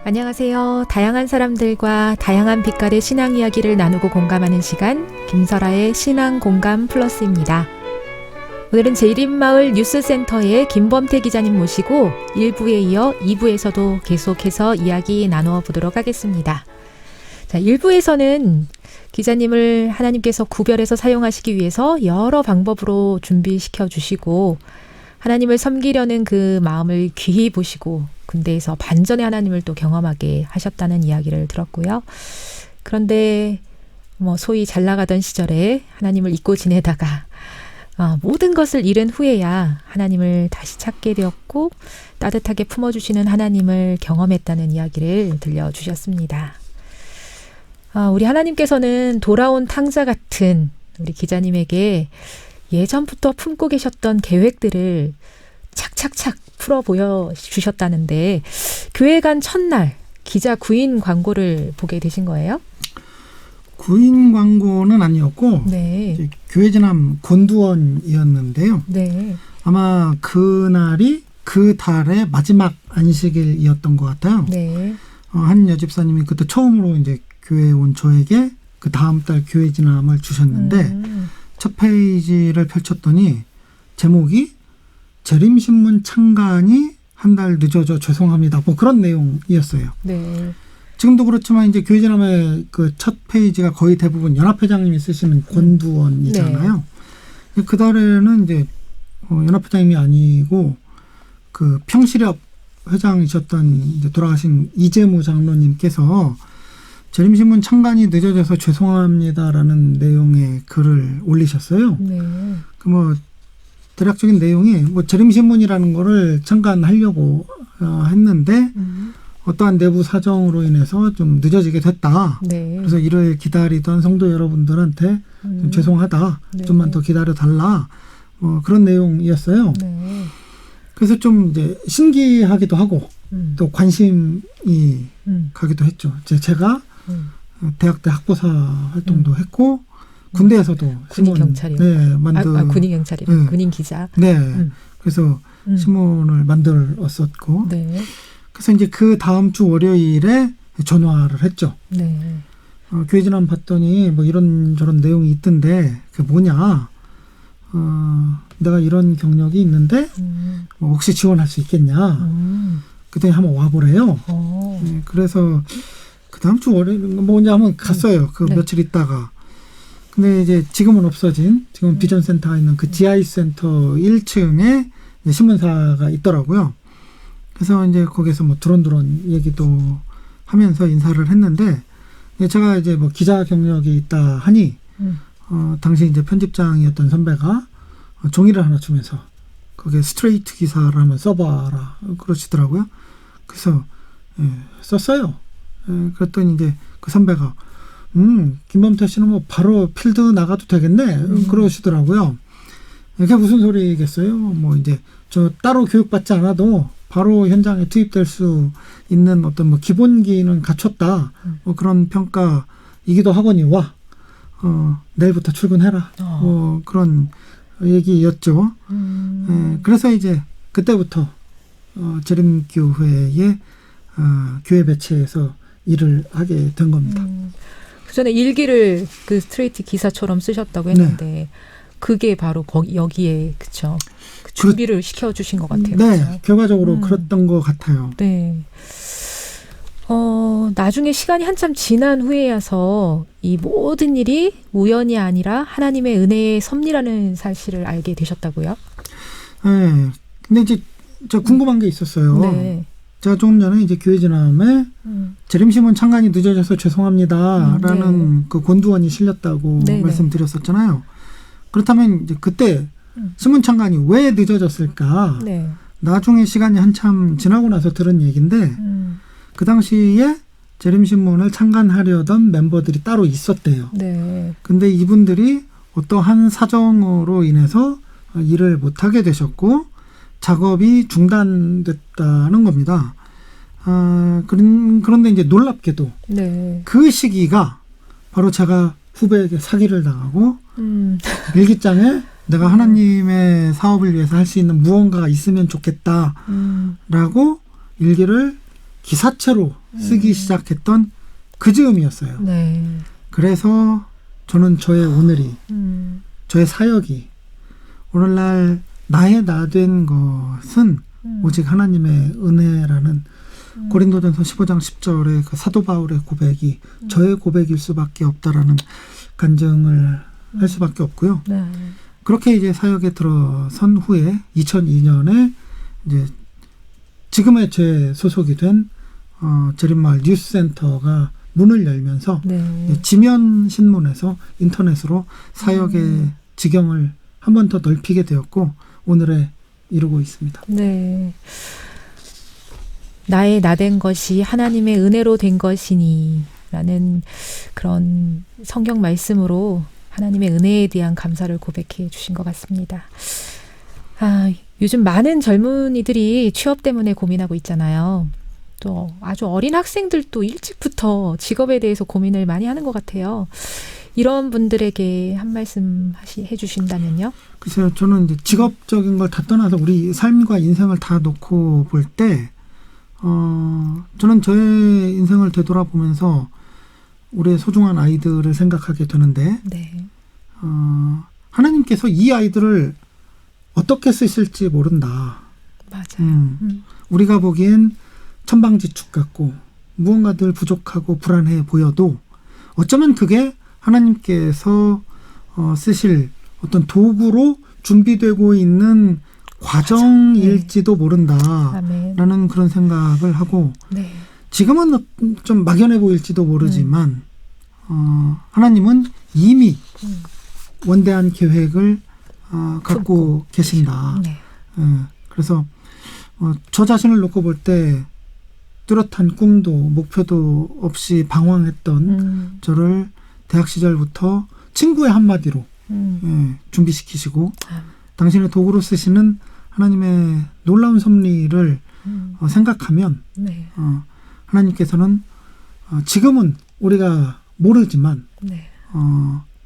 안녕하세요. 다양한 사람들과 다양한 빛깔의 신앙 이야기를 나누고 공감하는 시간, 김설아의 신앙 공감 플러스입니다. 오늘은 제1인마을 뉴스센터의 김범태 기자님 모시고 1부에 이어 2부에서도 계속해서 이야기 나누어 보도록 하겠습니다. 자, 1부에서는 기자님을 하나님께서 구별해서 사용하시기 위해서 여러 방법으로 준비시켜 주시고 하나님을 섬기려는 그 마음을 귀히 보시고 군대에서 반전의 하나님을 또 경험하게 하셨다는 이야기를 들었고요. 그런데 소위 잘 나가던 시절에 하나님을 잊고 지내다가 모든 것을 잃은 후에야 하나님을 다시 찾게 되었고 따뜻하게 품어주시는 하나님을 경험했다는 이야기를 들려주셨습니다. 우리 하나님께서는 돌아온 탕자 같은 우리 기자님에게 예전부터 품고 계셨던 계획들을 착착착 풀어 보여주셨다는데 교회 간 첫날 기자 구인 광고를 보게 되신 거예요? 구인 광고는 아니었고 네. 교회 지남 권두원이었는데요. 네. 아마 그날이 그 달의 마지막 안식일이었던 것 같아요. 네. 한 여집사님이 그때 처음으로 이제 교회에 온 저에게 그 다음 달 교회 지남을 주셨는데 첫 페이지를 펼쳤더니 제목이 재림신문 창간이 한 달 늦어져 죄송합니다. 뭐 그런 내용이었어요. 네. 지금도 그렇지만 이제 교회 지남의 그 첫 페이지가 거의 대부분 연합회장님이 쓰시는 권두원이잖아요. 네. 그 달에는 이제 연합회장님이 아니고 그 평시렵 회장이셨던 이제 돌아가신 이재무 장로님께서 재림신문 창간이 늦어져서 죄송합니다라는 내용의 글을 올리셨어요. 네. 대략적인 내용이 재림신문이라는 거를 창간하려고 했는데 어떠한 내부 사정으로 인해서 좀 늦어지게 됐다. 네. 그래서 이를 기다리던 성도 여러분들한테 좀 죄송하다. 네. 좀만 더 기다려달라. 그런 내용이었어요. 네. 그래서 좀 이제 신기하기도 하고 또 관심이 가기도 했죠. 제가 대학 때 학보사 활동도 했고 군대에서도 군인 경찰이요. 네, 군인 경찰이요. 네. 군인 기자. 네, 그래서 신문을 만들었었고, 네. 그래서 이제 그 다음 주 월요일에 전화를 했죠. 네. 교회 지남 봤더니 이런저런 내용이 있던데 그게 뭐냐? 내가 이런 경력이 있는데 혹시 지원할 수 있겠냐? 그때 한번 와보래요. 네, 그래서 그 다음 주 월요일 이제 한번 갔어요. 그 네. 며칠 있다가. 근데 이제 지금은 없어진 비전센터가 있는 그 GI센터 1층에 신문사가 있더라고요. 그래서 이제 거기서 두런두런 얘기도 하면서 인사를 했는데 제가 이제 기자 경력이 있다 하니 당시 이제 편집장이었던 선배가 종이를 하나 주면서 거기에 스트레이트 기사를 한번 써봐라 그러시더라고요. 그래서 썼어요. 그랬더니 이제 그 선배가 김범태 씨는 바로 필드 나가도 되겠네 그러시더라고요. 이게 무슨 소리겠어요? 이제 저 따로 교육받지 않아도 바로 현장에 투입될 수 있는 어떤 기본기는 갖췄다. 그런 평가이기도 하거니 내일부터 출근해라. 그런 얘기였죠. 그래서 이제 그때부터 재림교회의 교회 배치에서 일을 하게 된 겁니다. 그 전에 일기를 그 스트레이트 기사처럼 쓰셨다고 했는데 네. 그게 바로 여기에 그쵸? 그 준비를 시켜주신 것 같아요. 네, 그렇죠? 결과적으로 그랬던 것 같아요. 네. 나중에 시간이 한참 지난 후에야서 이 모든 일이 우연이 아니라 하나님의 은혜의 섭리라는 사실을 알게 되셨다고요? 네. 근데 이제 저 궁금한 게 있었어요. 네. 제가 조금 전에 이제 교회 지남에 재림신문 창간이 늦어져서 죄송합니다라는 네. 그 권두원이 실렸다고 네네. 말씀드렸었잖아요. 그렇다면 이제 그때 신문 창간이 왜 늦어졌을까? 네. 나중에 시간이 한참 지나고 나서 들은 얘기인데 그 당시에 재림신문을 창간하려던 멤버들이 따로 있었대요. 네. 근데 이분들이 어떠한 사정으로 인해서 일을 못하게 되셨고 작업이 중단됐다는 겁니다. 그런데 이제 놀랍게도 네. 그 시기가 바로 제가 후배에게 사기를 당하고 일기장에 내가 하나님의 사업을 위해서 할 수 있는 무언가가 있으면 좋겠다라고 일기를 기사체로 쓰기 시작했던 그 즈음이었어요. 네. 그래서 저는 저의 오늘이, 저의 사역이 오늘날 나의 나 된 것은 오직 하나님의 은혜라는 고린도전서 15장 10절의 그 사도 바울의 고백이 저의 고백일 수밖에 없다라는 간증을 할 수밖에 없고요. 네. 그렇게 이제 사역에 들어선 후에 2002년에 이제 지금의 제 소속이 된 제림마을 뉴스센터가 문을 열면서 네. 지면 신문에서 인터넷으로 사역의 지경을 한 번 더 넓히게 되었고 오늘에 이루고 있습니다. 네. 나의 나 된 것이 하나님의 은혜로 된 것이니 라는 그런 성경 말씀으로 하나님의 은혜에 대한 감사를 고백해 주신 것 같습니다. 요즘 많은 젊은이들이 취업 때문에 고민하고 있잖아요. 또 아주 어린 학생들도 일찍부터 직업에 대해서 고민을 많이 하는 것 같아요. 이런 분들에게 한 말씀 해주신다면요? 글쎄요, 저는 이제 직업적인 걸 다 떠나서 우리 삶과 인생을 다 놓고 볼 때, 저는 저의 인생을 되돌아보면서 우리의 소중한 아이들을 생각하게 되는데, 네. 하나님께서 이 아이들을 어떻게 쓰실지 모른다. 맞아요. 우리가 보기엔 천방지축 같고 무언가 늘 부족하고 불안해 보여도 어쩌면 그게 하나님께서 쓰실 어떤 도구로 준비되고 있는 과정일지도 모른다라는 그런 생각을 하고 네. 지금은 좀 막연해 보일지도 모르지만 하나님은 이미 원대한 계획을 갖고 계신다. 네. 그래서 저 자신을 놓고 볼 때 뚜렷한 꿈도 목표도 없이 방황했던 저를 대학 시절부터 친구의 한마디로 준비시키시고 당신의 도구로 쓰시는 하나님의 놀라운 섭리를 생각하면 네. 하나님께서는 지금은 우리가 모르지만 네.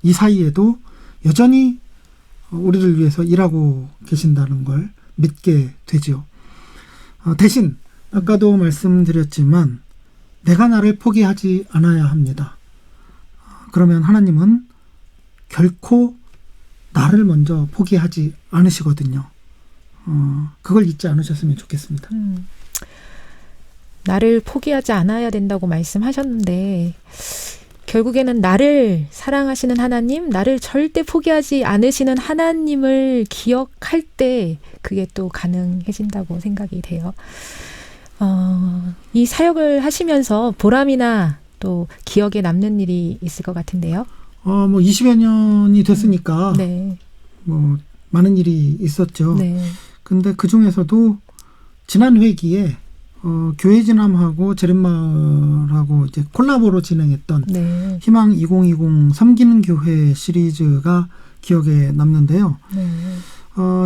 이 사이에도 여전히 우리를 위해서 일하고 계신다는 걸 믿게 되죠. 대신 아까도 말씀드렸지만 내가 나를 포기하지 않아야 합니다. 그러면 하나님은 결코 나를 먼저 포기하지 않으시거든요. 그걸 잊지 않으셨으면 좋겠습니다. 나를 포기하지 않아야 된다고 말씀하셨는데 결국에는 나를 사랑하시는 하나님, 나를 절대 포기하지 않으시는 하나님을 기억할 때 그게 또 가능해진다고 생각이 돼요. 이 사역을 하시면서 보람이나 또 기억에 남는 일이 있을 것 같은데요. 뭐 20여 년이 됐으니까 네. 뭐 많은 일이 있었죠. 네. 근데 그 중에서도 지난 회기에 교회 진함하고 제림마을하고 이제 콜라보로 진행했던 네. 희망 2020 섬기는 교회 시리즈가 기억에 남는데요. 네.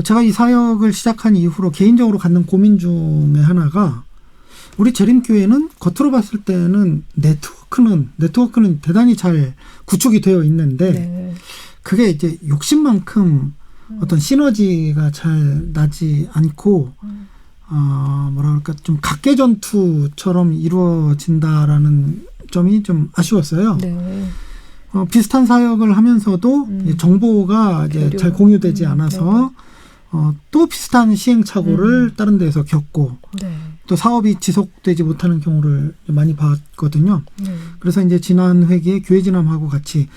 제가 이 사역을 시작한 이후로 개인적으로 갖는 고민 중에 하나가 우리 재림교회는 겉으로 봤을 때는 네트워크는 대단히 잘 구축이 되어 있는데 네. 그게 이제 욕심만큼 어떤 시너지가 잘 나지 않고 뭐라 그럴까 좀 각계전투처럼 이루어진다라는 점이 좀 아쉬웠어요. 네. 비슷한 사역을 하면서도 정보가 이제 잘 공유되지 않아서 또 비슷한 시행착오를 다른 데에서 겪고 네. 또 사업이 지속되지 못하는 경우를 많이 봤거든요. 그래서 이제 지난 회기에 교회 진함하고 같이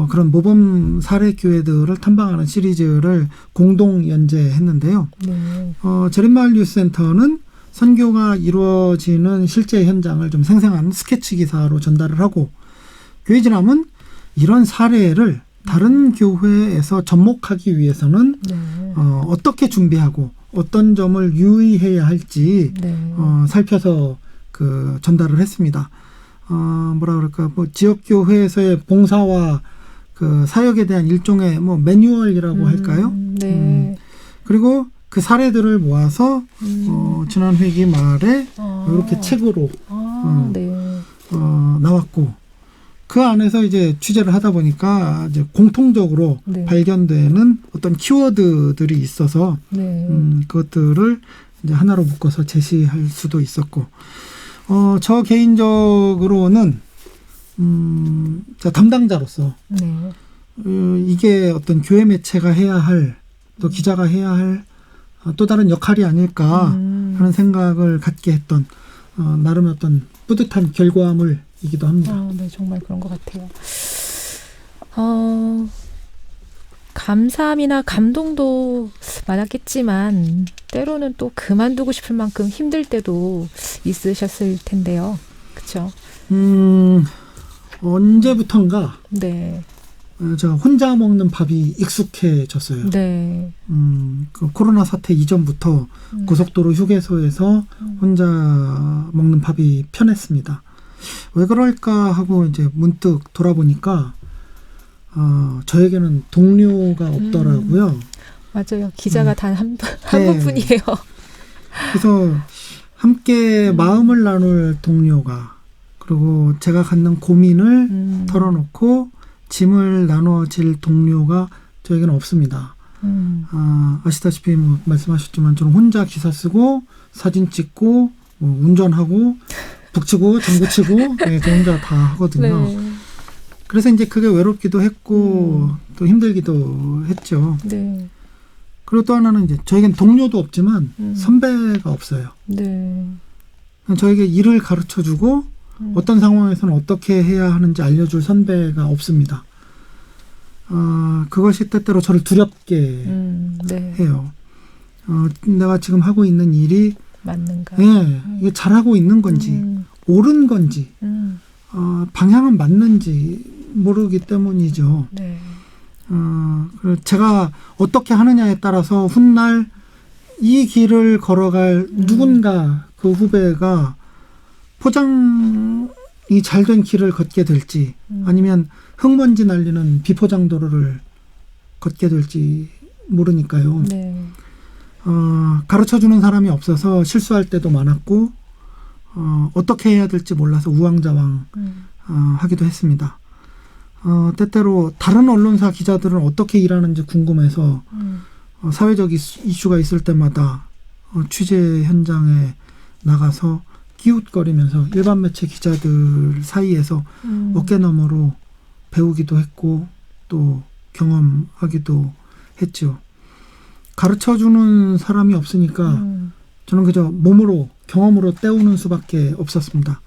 그런 모범 사례 교회들을 탐방하는 시리즈를 공동 연재했는데요. 네. 제림마을 뉴스센터는 선교가 이루어지는 실제 현장을 좀 생생한 스케치 기사로 전달을 하고 교회 진함은 이런 사례를 다른 교회에서 접목하기 위해서는 네. 어떻게 준비하고 어떤 점을 유의해야 할지 네. 살펴서 전달을 했습니다. 뭐라 그럴까 뭐 지역 교회에서의 봉사와 그 사역에 대한 일종의 뭐 매뉴얼이라고 할까요? 네. 그리고 그 사례들을 모아서 지난 회기 말에 이렇게 책으로 네. 나왔고 그 안에서 이제 취재를 하다 보니까 이제 공통적으로 네. 발견되는 어떤 키워드들이 있어서 네. 그것들을 이제 하나로 묶어서 제시할 수도 있었고 저 개인적으로는 자, 담당자로서 네. 이게 어떤 교회 매체가 해야 할, 또 기자가 해야 할 또 다른 역할이 아닐까 하는 생각을 갖게 했던 나름의 어떤 뿌듯한 결과물이기도 합니다. 네, 정말 그런 것 같아요. 감사함이나 감동도 많았겠지만 때로는 또 그만두고 싶을 만큼 힘들 때도 있으셨을 텐데요. 그렇죠? 언제부턴가 네. 제가 혼자 먹는 밥이 익숙해졌어요. 네. 그 코로나 사태 이전부터 고속도로 휴게소에서 혼자 먹는 밥이 편했습니다. 왜 그럴까 하고 이제 문득 돌아보니까 저에게는 동료가 없더라고요. 맞아요. 기자가 단 한 네. 분뿐이에요. 그래서 함께 마음을 나눌 동료가, 그리고 제가 갖는 고민을 털어놓고 짐을 나눠질 동료가 저에게는 없습니다. 아시다시피 말씀하셨지만 저는 혼자 기사 쓰고 사진 찍고 운전하고 북치고 장구치고 네, 저 혼자 다 하거든요. 네. 그래서 이제 그게 외롭기도 했고 또 힘들기도 했죠. 네. 그리고 또 하나는 이제 저에겐 동료도 없지만 선배가 없어요. 네. 저에게 일을 가르쳐주고 어떤 상황에서는 어떻게 해야 하는지 알려줄 선배가 없습니다. 그것이 때때로 저를 두렵게 네. 해요. 내가 지금 하고 있는 일이 맞는가? 네, 이게 잘하고 있는 건지 옳은 건지 방향은 맞는지 모르기 때문이죠. 네. 그래서 제가 어떻게 하느냐에 따라서 훗날 이 길을 걸어갈 누군가 그 후배가 포장이 잘 된 길을 걷게 될지 아니면 흙먼지 날리는 비포장도로를 걷게 될지 모르니까요. 네. 가르쳐주는 사람이 없어서 실수할 때도 많았고 어떻게 해야 될지 몰라서 우왕좌왕 하기도 했습니다. 때때로 다른 언론사 기자들은 어떻게 일하는지 궁금해서 사회적 이슈가 있을 때마다 취재 현장에 나가서 기웃거리면서 일반 매체 기자들 사이에서 어깨너머로 배우기도 했고 또 경험하기도 했죠. 가르쳐주는 사람이 없으니까 저는 그저 몸으로 경험으로 때우는 수밖에 없었습니다.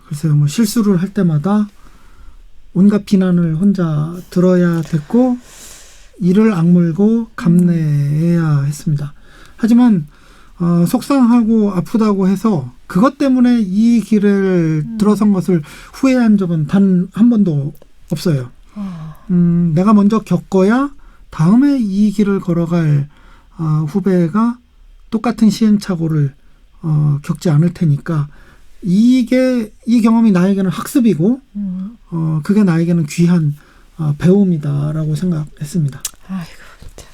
글쎄요, 뭐 실수를 할 때마다 온갖 비난을 혼자 들어야 됐고 이를 악물고 감내해야 했습니다. 하지만 속상하고 아프다고 해서 그것 때문에 이 길을 들어선 것을 후회한 적은 단 한 번도 없어요. 내가 먼저 겪어야 다음에 이 길을 걸어갈 후배가 똑같은 시행착오를 겪지 않을 테니까 이 경험이 나에게는 학습이고 그게 나에게는 귀한 배움이다라고 생각했습니다. 아이고, 참.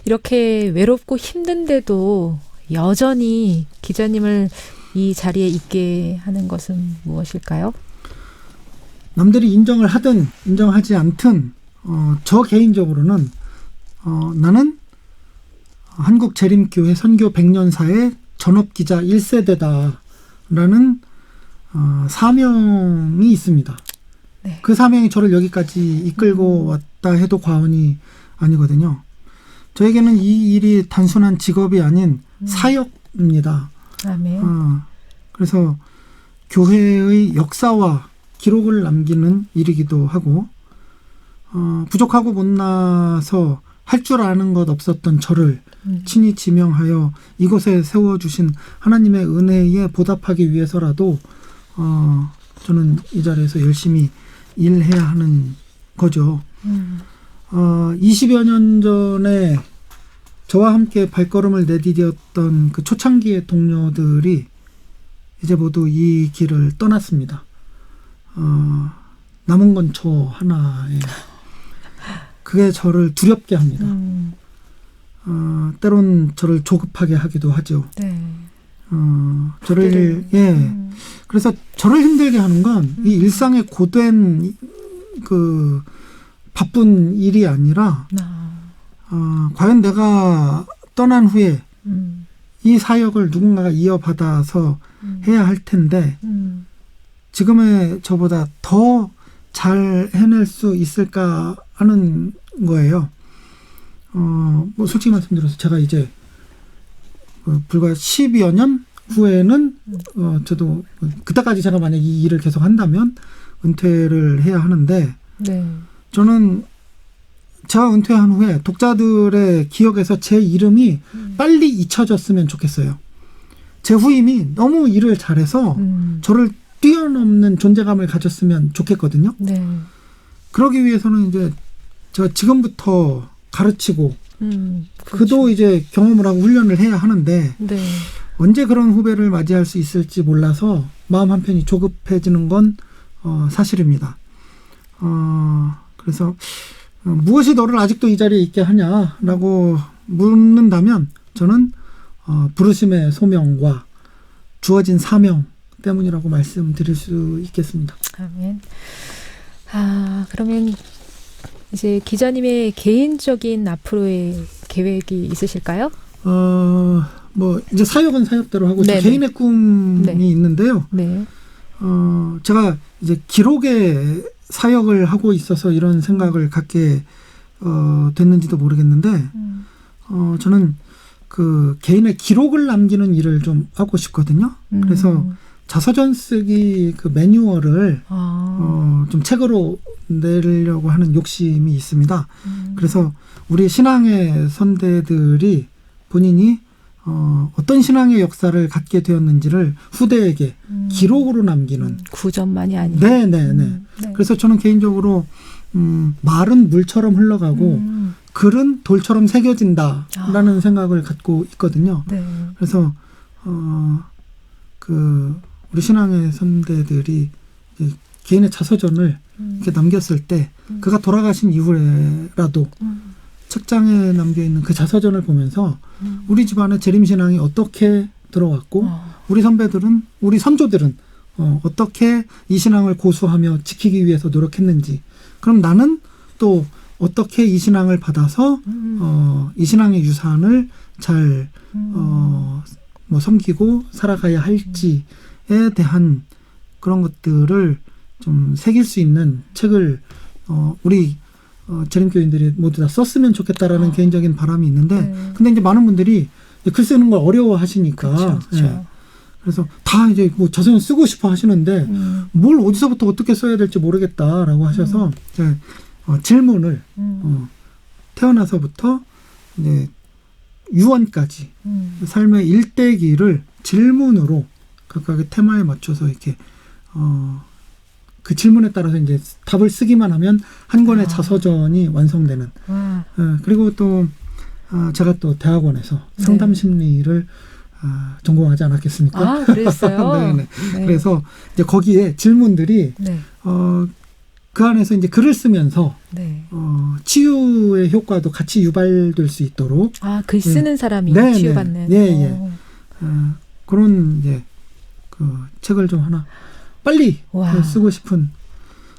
이렇게 외롭고 힘든데도 여전히 기자님을 이 자리에 있게 하는 것은 무엇일까요? 남들이 인정을 하든 인정하지 않든 저 개인적으로는 나는 한국재림교회 선교 100년사의 전업기자 1세대다라는 사명이 있습니다. 네. 그 사명이 저를 여기까지 이끌고 왔다 해도 과언이 아니거든요. 저에게는 이 일이 단순한 직업이 아닌 사역입니다. 아멘. 그래서 교회의 역사와 기록을 남기는 일이기도 하고 부족하고 못나서 할 줄 아는 것 없었던 저를 친히 지명하여 이곳에 세워주신 하나님의 은혜에 보답하기 위해서라도 저는 이 자리에서 열심히 일해야 하는 거죠. 20여 년 전에 저와 함께 발걸음을 내디뎠던 그 초창기의 동료들이 이제 모두 이 길을 떠났습니다. 남은 건 저 하나예요. 그게 저를 두렵게 합니다. 때론 저를 조급하게 하기도 하죠. 네. 저를 그래서 저를 힘들게 하는 건 이 일상의 고된 그 바쁜 일이 아니라 과연 내가 떠난 후에 이 사역을 누군가가 이어받아서 해야 할 텐데 지금의 저보다 더 잘 해낼 수 있을까 하는 거예요. 뭐 솔직히 말씀드려서 제가 이제 불과 10여 년 후에는 저도 그때까지 제가 만약 이 일을 계속 한다면 은퇴를 해야 하는데 네. 저는 제가 은퇴한 후에 독자들의 기억에서 제 이름이 빨리 잊혀졌으면 좋겠어요. 제 후임이 너무 일을 잘해서 저를 뛰어넘는 존재감을 가졌으면 좋겠거든요. 네. 그러기 위해서는 이제 제가 지금부터 가르치고 그렇죠. 그도 이제 경험을 하고 훈련을 해야 하는데 네. 언제 그런 후배를 맞이할 수 있을지 몰라서 마음 한편이 조급해지는 건 사실입니다. 그래서 무엇이 너를 아직도 이 자리에 있게 하냐라고 묻는다면 저는 부르심의 소명과 주어진 사명 때문이라고 말씀드릴 수 있겠습니다. 아멘. 그러면 이제 기자님의 개인적인 앞으로의 계획이 있으실까요? 뭐 이제 사역은 사역대로 하고 저 네네. 개인의 꿈이 네. 있는데요. 네. 제가 이제 기록의 사역을 하고 있어서 이런 생각을 갖게 됐는지도 모르겠는데 저는 그 개인의 기록을 남기는 일을 좀 하고 싶거든요. 그래서 자서전 쓰기 그 매뉴얼을 좀 책으로 내려고 하는 욕심이 있습니다. 그래서 우리 신앙의 선대들이 본인이 어떤 신앙의 역사를 갖게 되었는지를 후대에게 기록으로 남기는 구전만이 아니고. 네네네. 네. 그래서 저는 개인적으로 말은 물처럼 흘러가고 글은 돌처럼 새겨진다라는 생각을 갖고 있거든요. 네. 그래서 우리 신앙의 선대들이 이제 개인의 자서전을 이렇게 남겼을 때 그가 돌아가신 이후에라도 책장에 남겨있는 그 자서전을 보면서 우리 집안의 재림신앙이 어떻게 들어왔고 우리 선배들은 우리 선조들은 어떻게 이 신앙을 고수하며 지키기 위해서 노력했는지 그럼 나는 또 어떻게 이 신앙을 받아서 이 신앙의 유산을 잘 뭐 섬기고 살아가야 할지에 대한 그런 것들을 좀 새길 수 있는 책을 우리 재림교인들이 모두 다 썼으면 좋겠다라는 개인적인 바람이 있는데 근데 이제 많은 분들이 글 쓰는 걸 어려워하시니까 그렇죠. 예. 그래서 다 이제 뭐 자서전 쓰고 싶어 하시는데 뭘 어디서부터 어떻게 써야 될지 모르겠다라고 하셔서 이제 질문을 태어나서부터 이제 유언까지 삶의 일대기를 질문으로 각각의 테마에 맞춰서 이렇게 그 질문에 따라서 이제 답을 쓰기만 하면 한 권의 자서전이 완성되는. 그리고 또 제가 또 대학원에서 상담 심리를 전공하지 않았겠습니까? 그랬어요? 네네. 네. 그래서 이제 거기에 질문들이 네. 그 안에서 이제 글을 쓰면서 네. 치유의 효과도 같이 유발될 수 있도록 글 쓰는 사람이 네, 치유받는. 네. 그런 이제 그 책을 좀 하나 빨리 쓰고 싶은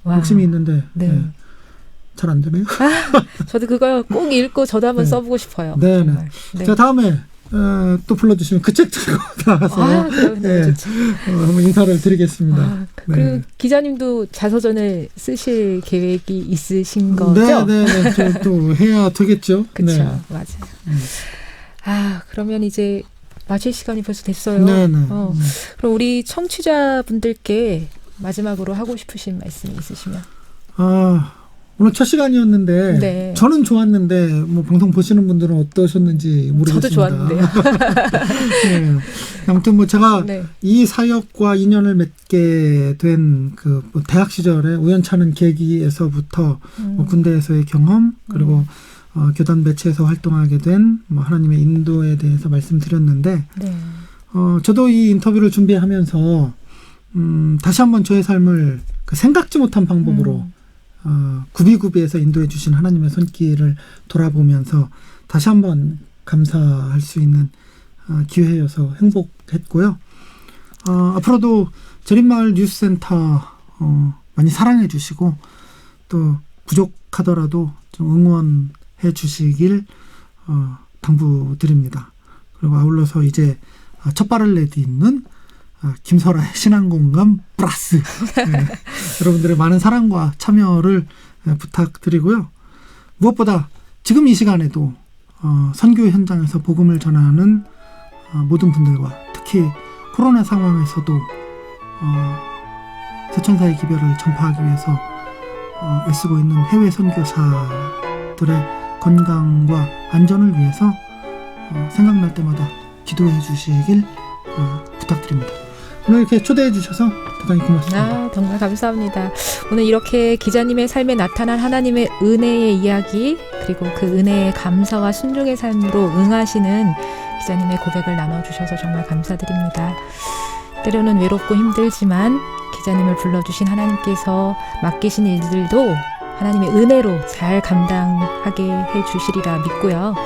욕심이 있는데 네. 잘 안 되네요. 저도 그걸 꼭 읽고 저도 한번 써보고 싶어요. 네네. 네. 자 다음에 또 불러주시면 그 책 들고 나와서 네. 한번 인사를 드리겠습니다. 그리고 기자님도 자서전을 쓰실 계획이 있으신 거죠? 네네. 또 해야 되겠죠. 그렇죠. 네. 맞아요. 그러면 이제 마칠 시간이 벌써 됐어요. 네네. 그럼 우리 청취자분들께 마지막으로 하고 싶으신 말씀이 있으시면? 오늘 첫 시간이었는데 네. 저는 좋았는데 뭐 방송 보시는 분들은 어떠셨는지 모르겠습니다. 저도 좋았는데요. 네. 아무튼 뭐 제가 네. 이 사역과 인연을 맺게 된 그 뭐 대학 시절에 우연찮은 계기에서부터 뭐 군대에서의 경험 그리고 교단 매체에서 활동하게 된 뭐 하나님의 인도에 대해서 말씀드렸는데 네. 저도 이 인터뷰를 준비하면서 다시 한번 저의 삶을 그 생각지 못한 방법으로 구비구비해서 인도해 주신 하나님의 손길을 돌아보면서 다시 한번 감사할 수 있는 기회여서 행복했고요. 앞으로도 재림마을 뉴스센터 많이 사랑해 주시고 또 부족하더라도 좀 응원해 주시길 당부드립니다. 그리고 아울러서 이제 첫 발을 내딛는 김설아의 신앙공감 플러스 네, 여러분들의 많은 사랑과 참여를 부탁드리고요. 무엇보다 지금 이 시간에도 선교 현장에서 복음을 전하는 모든 분들과 특히 코로나 상황에서도 세천사의 기별을 전파하기 위해서 애쓰고 있는 해외 선교사들의 건강과 안전을 위해서 생각날 때마다 기도해 주시길 부탁드립니다. 오늘 이렇게 초대해 주셔서 대단히 고맙습니다. 정말 감사합니다. 오늘 이렇게 기자님의 삶에 나타난 하나님의 은혜의 이야기, 그리고 그 은혜의 감사와 순종의 삶으로 응하시는 기자님의 고백을 나눠주셔서 정말 감사드립니다. 때로는 외롭고 힘들지만 기자님을 불러주신 하나님께서 맡기신 일들도 하나님의 은혜로 잘 감당하게 해주시리라 믿고요.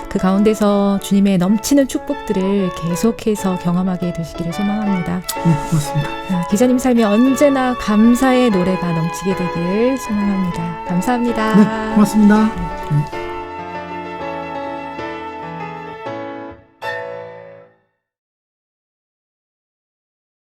그 가운데서 주님의 넘치는 축복들을 계속해서 경험하게 되시기를 소망합니다. 네, 고맙습니다. 기자님 삶에 언제나 감사의 노래가 넘치게 되길 소망합니다. 감사합니다. 네, 고맙습니다. 네.